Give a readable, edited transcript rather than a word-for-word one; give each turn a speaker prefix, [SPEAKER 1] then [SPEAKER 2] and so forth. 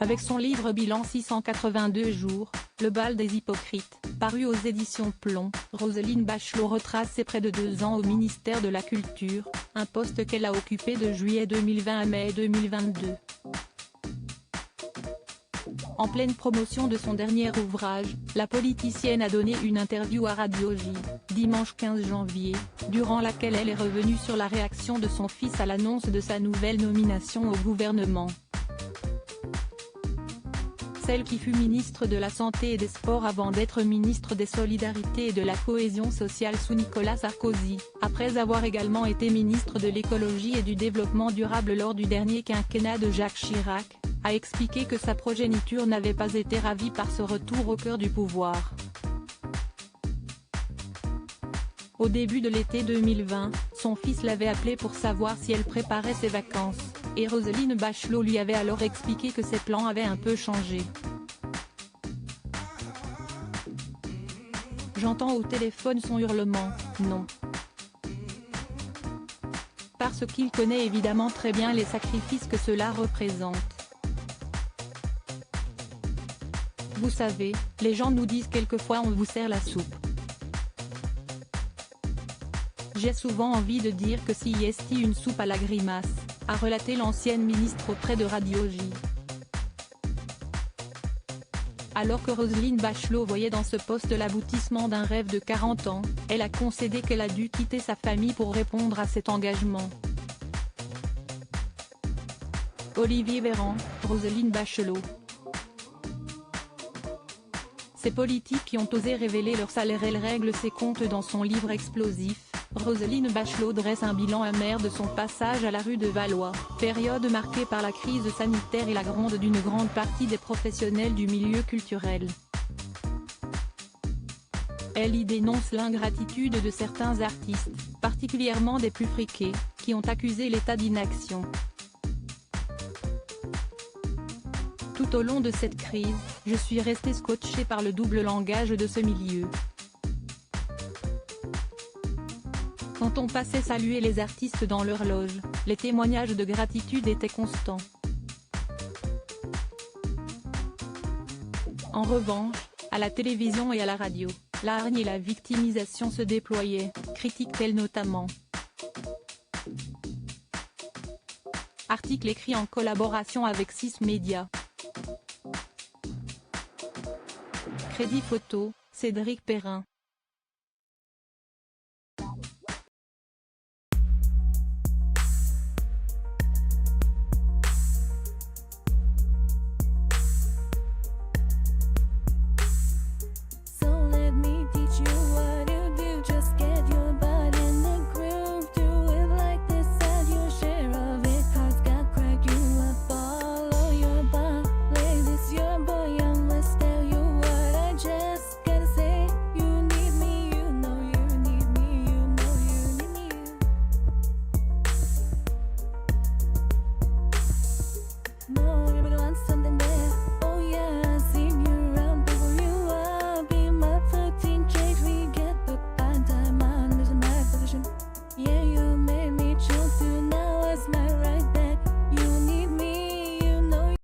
[SPEAKER 1] Avec son livre Bilan 682 jours, Le bal des hypocrites, paru aux éditions Plomb, Roselyne Bachelot retrace ses près de 2 ans au ministère de la Culture, un poste qu'elle a occupé de juillet 2020 à mai 2022. En pleine promotion de son dernier ouvrage, la politicienne a donné une interview à Radio J, dimanche 15 janvier, durant laquelle elle est revenue sur la réaction de son fils à l'annonce de sa nouvelle nomination au gouvernement. Celle qui fut ministre de la Santé et des Sports avant d'être ministre des Solidarités et de la Cohésion sociale sous Nicolas Sarkozy, après avoir également été ministre de l'Écologie et du Développement durable lors du dernier quinquennat de Jacques Chirac, a expliqué que sa progéniture n'avait pas été ravie par ce retour au cœur du pouvoir. Au début de l'été 2020, son fils l'avait appelée pour savoir si elle préparait ses vacances, et Roselyne Bachelot lui avait alors expliqué que ses plans avaient un peu changé. J'entends au téléphone son hurlement, non. Parce qu'il connaît évidemment très bien les sacrifices que cela représente. Vous savez, les gens nous disent quelquefois on vous sert la soupe. J'ai souvent envie de dire que si est une soupe à la grimace, a relaté l'ancienne ministre auprès de Radio J. Alors que Roselyne Bachelot voyait dans ce poste l'aboutissement d'un rêve de 40 ans, elle a concédé qu'elle a dû quitter sa famille pour répondre à cet engagement. Olivier Véran, Roselyne Bachelot. Ces politiques qui ont osé révéler leur salaire, elle règle ses comptes dans son livre explosif. Roselyne Bachelot dresse un bilan amer de son passage à la rue de Valois, période marquée par la crise sanitaire et la gronde d'une grande partie des professionnels du milieu culturel. Elle y dénonce l'ingratitude de certains artistes, particulièrement des plus friqués, qui ont accusé l'État d'inaction. Tout au long de cette crise, je suis restée scotchée par le double langage de ce milieu. Quand on passait saluer les artistes dans leur loge, les témoignages de gratitude étaient constants. En revanche, à la télévision et à la radio, la hargne et la victimisation se déployaient, critique-t-elle notamment. Article écrit en collaboration avec 6 médias. Crédit photo, Cédric Perrin.